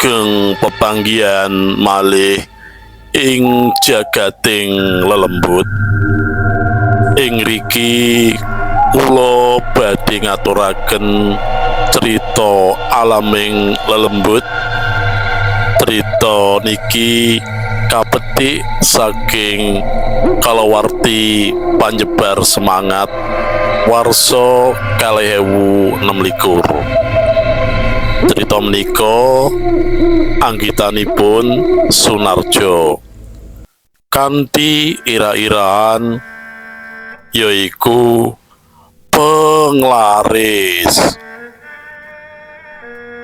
sugeng pepanggihan malih ing jagating lelembut. Ing riki kula badhe ngaturaken cerita alaming lelembut. Cerita niki kapetik saking kalawarti panyebar semangat warsa 2026. Cerita menika anggitanipun Sunarjo kanthi ira-iraan yaiku penglaris.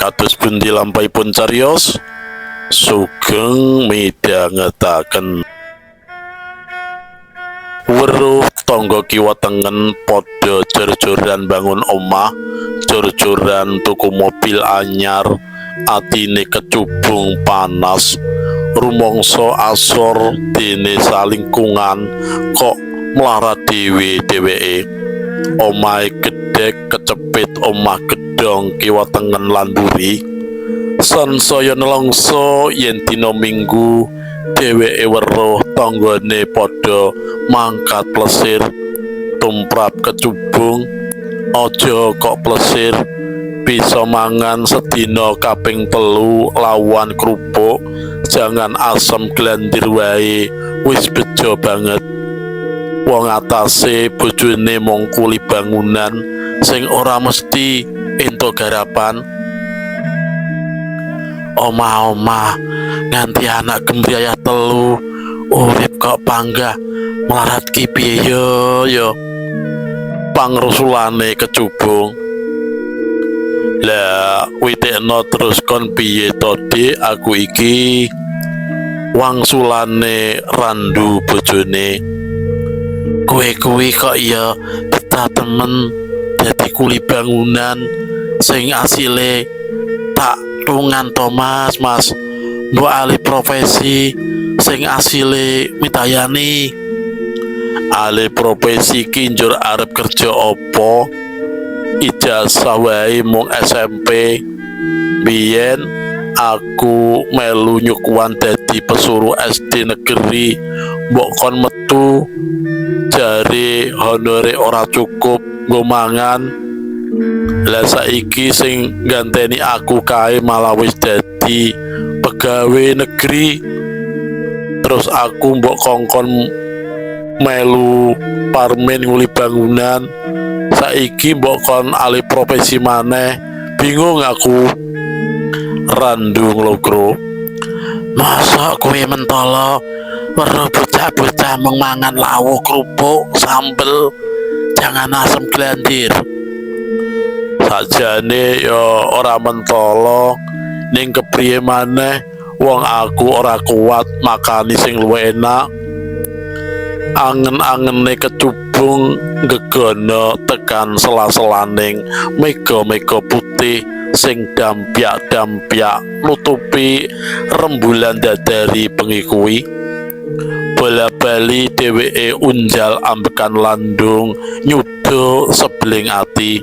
Kados pundi lampahipun cariyos, sugeng midhangetaken. Weruh tangga kiwa tengen padha jor-joran bangun omah, jor-joran tuku mobil anyar, atine kecubung panas, rumangsa asor dene salingkungan kok mlarat dheweke. Omahe gedhek kecepit omah gedhong kiwa tengen lan mburi. Sansaya nelongso yen dina Minggu dheweke weruh tanggane padha mangkat plesir tumrap kecubung. Aja kok plesir, bisa mangan sedina kaping 3 lawan krupuk, jangan asem glandir wae wis bejo banget. Wong atase bojone mung kuli bangunan sing ora mesti entuk garapan. Omah-omah nganti anak gembriyayah 3 urip kok panggah melarat ki piye yo. Pangrusulane kecubung. Lah witekno terus kon piye to Dik, aku iki wangsulane randu bojone. Kowe kok ya betah temen dadi kuli bangunan sing asile tak tungan to mas mbok alih profesi sing asile mitayani. Alih profesi ki njur arep kerja apa? Ijazah wae mung SMP. Biyen aku melu nyukuan dadi pesuruh SD negeri, mbok kon metu jare honore ora cukup nggo mangan. Lah saiki sing ganteni aku kae malah wis dadi pegawai negeri. Terus aku mbok kongkon melu parmen nguli bangunan, saiki mbok kon alih profesi maneh. Bingung aku. Randu nglogro. Masa kowe mentolo weruh bocah-bocah mung mangan lawuh krupuk sambel, jangan asem glandir. Sajane ya ora mentolo, ning kepriye maneh wong aku ora kuat makani sing luwih enak. Angen-angene kecubung gegono tekan sela-selaning mega-mega putih sing dampyak-dampyak nutupi rembulan dadari bengi kuwi. Bola-bali dheweke unjal ambekan landung nyuda sebeling ati.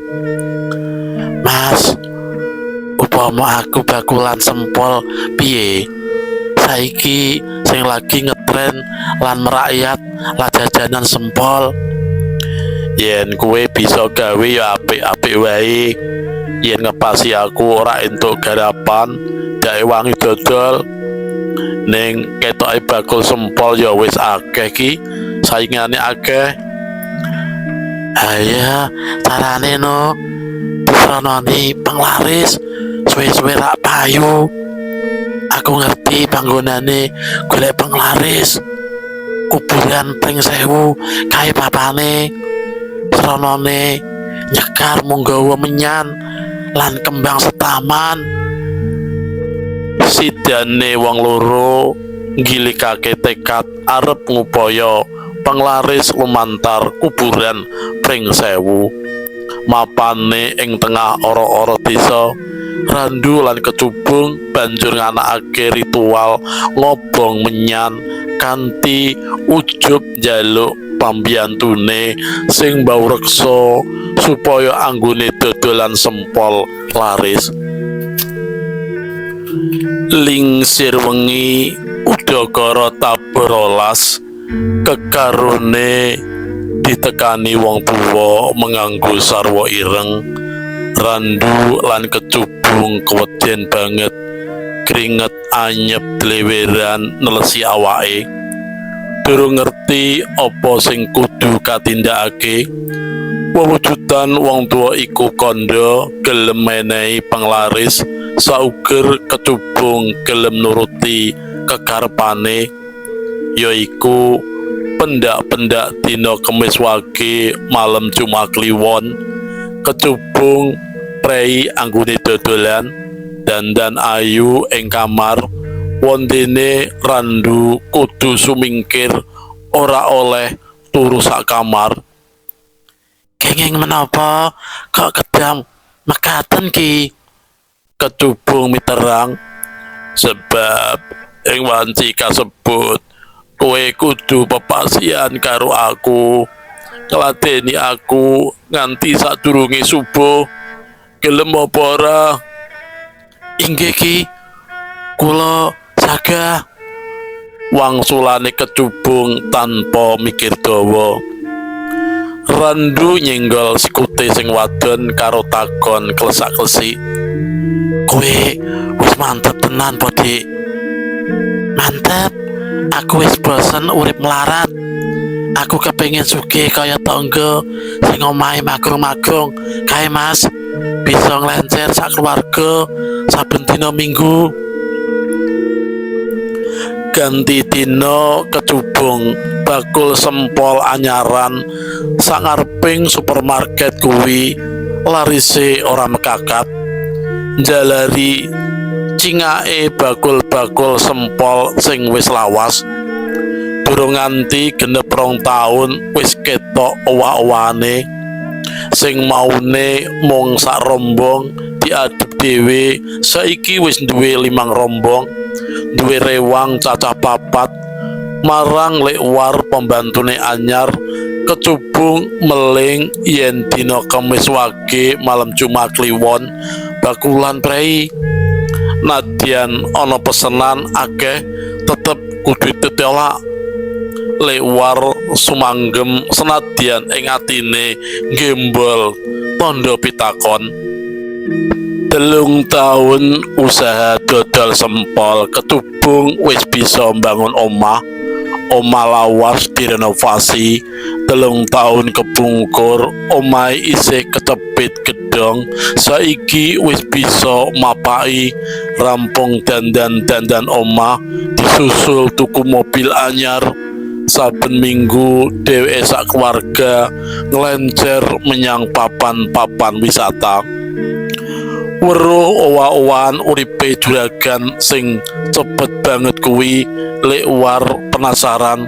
Mas, upama aku bakulan sempol piye? Saiki sing lagi ngetren lan merakyat lah jajanan sempol. Yen kowe bisa gawe ya apik-apik wae. Yen ngepasi aku ora entuk garapan, dae wangi dodol. Ning ketoke bakul sempol ya wis akeh ki, saingane akeh. Aya carane no disrononi penglaris suwe-suwe rak payu. Aku ngerti panggonane golek penglaris. Kuburan ping 1000 kae papane. Sronone nyekar mung gawa menyan lan kembang setaman. Sidane wong loro nggilikake tekad arep ngupaya penglaris lumantar kuburan ping 1000. Mapane ing tengah ora-ora desa, Randu lan Kecubung banjur nganakake ritual ngobong menyan kanthi ujub njaluk pambiyantune sing mbau reksa supaya anggone dodolan sempol laris. Lingsir wengi udakara taberolas kekarone ditekani wong tuwa menganggo sarwa ireng. Randu lan kecubung kewedyen banget, keringet anyep dleweran nelesi awake. Durung ngerti apa sing kudu katindakake. Wewujudan wong tuwa iku kandha gelem menehi panglaris, sauger kecubung gelem nuruti kekarepane, yaiku pendak-pendak dina Kemis Wage malam Jumat Kliwon. Kecubung prei anggone dodolan, dandan ayu ing kamar, wondene Randu kudu sumingkir ora oleh turu sak kamar. Kenging menapa kok kedam mekaten ki? Kecubung miterang, sebab ing wanci kasebut kowe kudu pepasihan karo aku, ngladeni aku nganti sadurunge subuh. Gelem apa ora? Inggih ki, kula sagah, wangsulane kecubung tanpa mikir dawa. Randu nyenggol sikute sing wadon karo takon klesak-klesik. Kowe wis mantep tenan po, Dik? Mantep, aku wis bosen urip melarat. Aku kepengin sugih kaya tangga sing omahe magrung-magrung kae, Mas. Bisa nglencer sak keluarga saben dina Minggu. Ganti dina kecubung bakul sempol anyaran sangareping supermarket kuwi larise ora mekakat. Njalari cingake bakul-bakul sempol sing wis lawas. Durung nganti genep 2 taun wis ketok owah-owahane. Sing maune mung sak rombong diadep dhewe saiki wis duwe 5 rombong. Duwe rewang cacah 4. Marang Likwar pembantune anyar, kecubung meling yen dina Kemis Wage malam Jumat Kliwon bakulan prei. Nadyan ana pesenan akeh tetep kudu ditolak. Likwar sumanggem senadyan ing atine gembol tandha pitakon. 3 taun usaha dodol sempol, kecubung wis bisa mbangun omah lawas direnovasi. 3 taun kepungkur omahe isih kecepit gedhong, saiki wis bisa mapaki. Rampung dandan-dandan omah, disusul tuku mobil anyar. Saben minggu dheweke sak keluarga nglencer menyang papan-papan wisata. Weruh owah-owahan uripe juragan sing cepet banget kuwi, Likwar penasaran.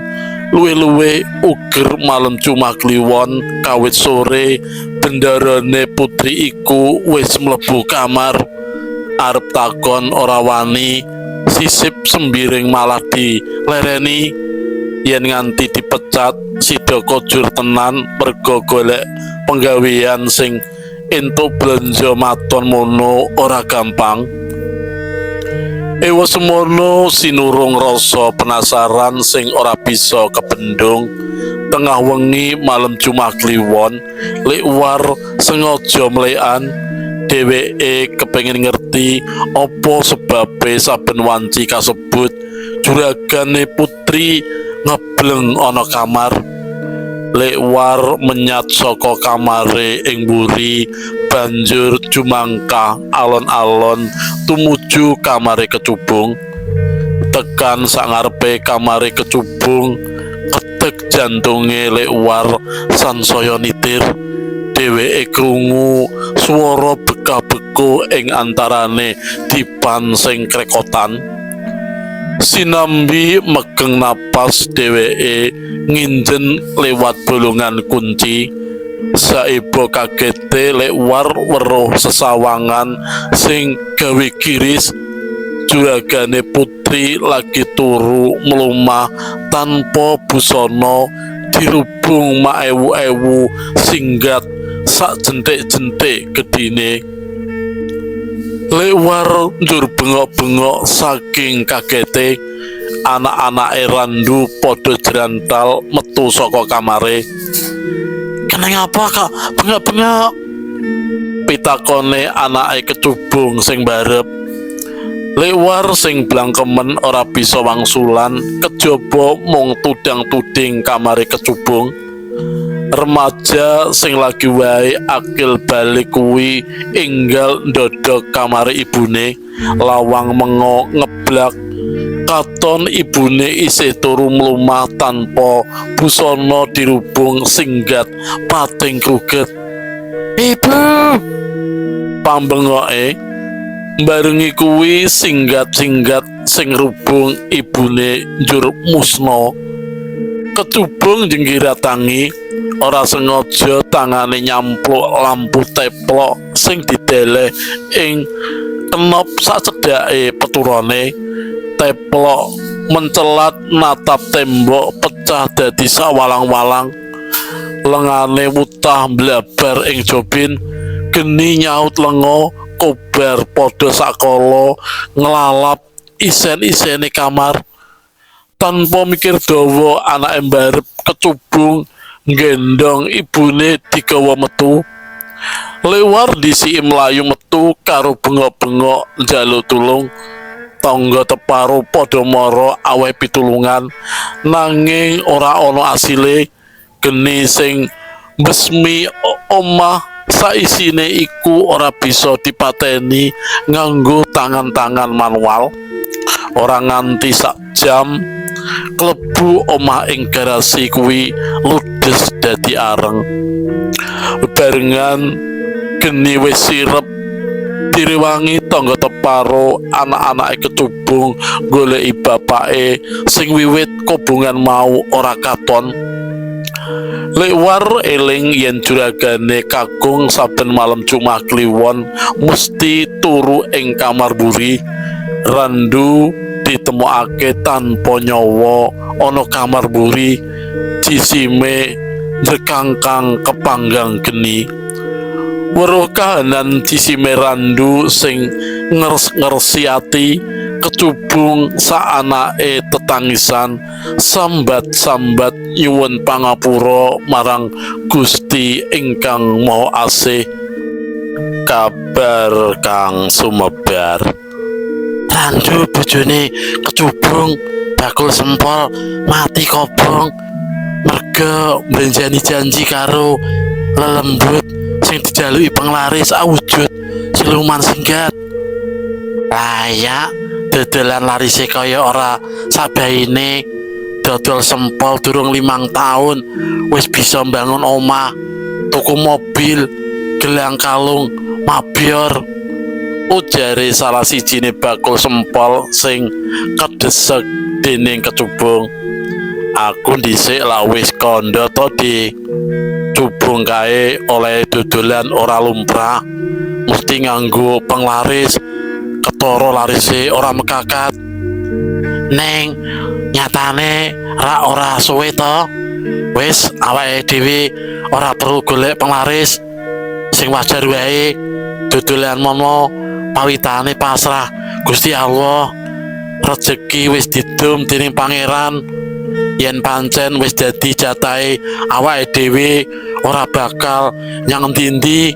Luwe-luwe uger malam Jumat Kliwon kawit sore bendarane putri iku wis mlebu kamar. Arep takon ora wani, sisip sembiring malah dilereni. Yen nganti dipecat sida kojur tenan merga golek penggawean sing entuk belanja maton mono ora gampang. Ewa semono sinurung rasa penasaran sing ora bisa kebendung. Tengah wengi malam Jumat Kliwon, Likwar sengaja mlekan. Dheweke kepengin ngerti apa sebabe saben wanci kasebut juragane putri ngebleng ana kamar. Likwar menyat saka kamare ing mburi, banjur jumangkah alon-alon tumuju kamare kecubung. Tekan sangarepe kamare kecubung, ketek jantunge Likwar sansaya nitir. Dheweke krungu swara beka-beku ing antarane dipan sing krekotan. Sinambi megeng napas, dheweke nginjen lewat bolongan kunci. Saibo kagete Likwar weruh sesawangan sing gawe kiris. Juragane putri lagi turu mlumah tanpa busana, dirubung maewu-ewu singgat sak jentik-jentik gedine. Lewar njur bengok-bengok saking kagete, anak-anake Randu padha jrantal metu saka kamare. "Keneng apa, Kak? Bengok-bengok?" pitakone anake kecubung sing barep. Lewar sing blangkemen ora bisa wangsulan, kejaba mung tudang-tuding kamare kecubung. Remaja sing lagi wae akil balik kuwi enggal ndodok kamare ibune, lawang mengo ngeblak. Katon ibune isih turu mlumah tanpa busana dirubung singgat pating kruget. "Ibu!" pambengoke. Barengi kuwi singgat-singgat sing rubung ibune njur musna. Kecubung jenggira tangi, ora sengaja tangane nyampluk lampu teplok sing dideleh ing kenop sacedhake peturane. Teplok mencelat natap tembok pecah dadi sawalang-walang. Lengane wutah blabar ing jobin, geni nyaut lenga, kobar padha sakala nglalap isen-isene kamar. Tanpa mikir dawa, anake mbarep kecubung nggendong ibune digawa metu. Lewar disiki mlayu metu karo bengok-bengok njaluk tulung. Tangga teparo padha mara aweh pitulungan, nanging ora ana asile. Geni sing mbesmi omah saisine iku ora bisa dipateni nganggo tangan-tangan manual. Ora nganti sak jam klebu omah ing garasi kuwi ludes dadi areng. Barengan geni wis sirep direwangi tangga teparo, anak-anake kecubung goleki bapake sing wiwit kobongan mau ora katon. Lewar eling yen juragane kakung saben malam Jumat Kliwon mesti turu ing kamar buri. Randu ditemokake tanpa nyawa ana kamar buri, jisime njekangkang kepanggang geni. Weruh kahanan jisime Randu sing ngeres-ngeresi ati, kecubung saanake tetangisan sambat-sambat nyuwun pangapura marang Gusti ingkang Maha Asih. Kabar kang sumebar, Randu bojone kecubung bakul sempol mati kobong merga mbrenjani janji karo lelembut sing dijaluki penglaris awujud siluman singgat. Layak dodolan larise kaya ora sabaine, dodol sempol durung 5 tahun wis bisa mbangun omah, tuku mobil, gelang kalung, mabior. Ujare salah sijine bakul sempol sing kedesek dening kecubung. "Aku dhisik lah wis kandha to, Dik. Cubung kae oleh dodolan ora lumrah, mesti nganggo penglaris, ketara larise ora mekakat. Neng nyatane ora suwe to. Wis awake dhewe ora perlu golek penglaris, sing wajar wae dodolan momo pawitane pasrah Gusti Allah. Rezeki wis didum dening pangeran, yen pancen wis dadi jatahe awake dhewe ora bakal nyang endi-endi.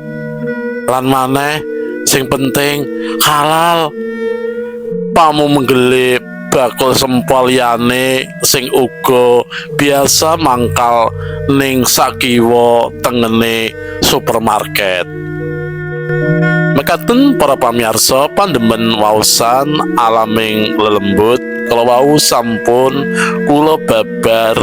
Lan maneh sing penting halal." Pamu menggelip bakul sempol liyane sing uga biasa mangkal ning sakiwa tengene supermarket. Mekaten para pamirsa pandemen waosan alaming lelembut, kalau wau sampun kula babar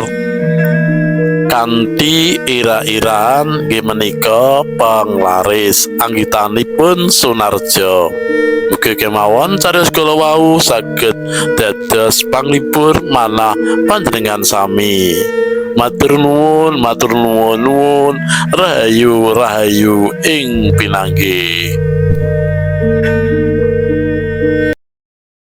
kanthi ira-iraan nggih menika penglaris anggitanipun Sunarjo. Mugi kemawon cariyos kula wau saged dados panglipur manah panjenengan sami. Matur nuwun, matur nuwun, rahayu ing pinanggih.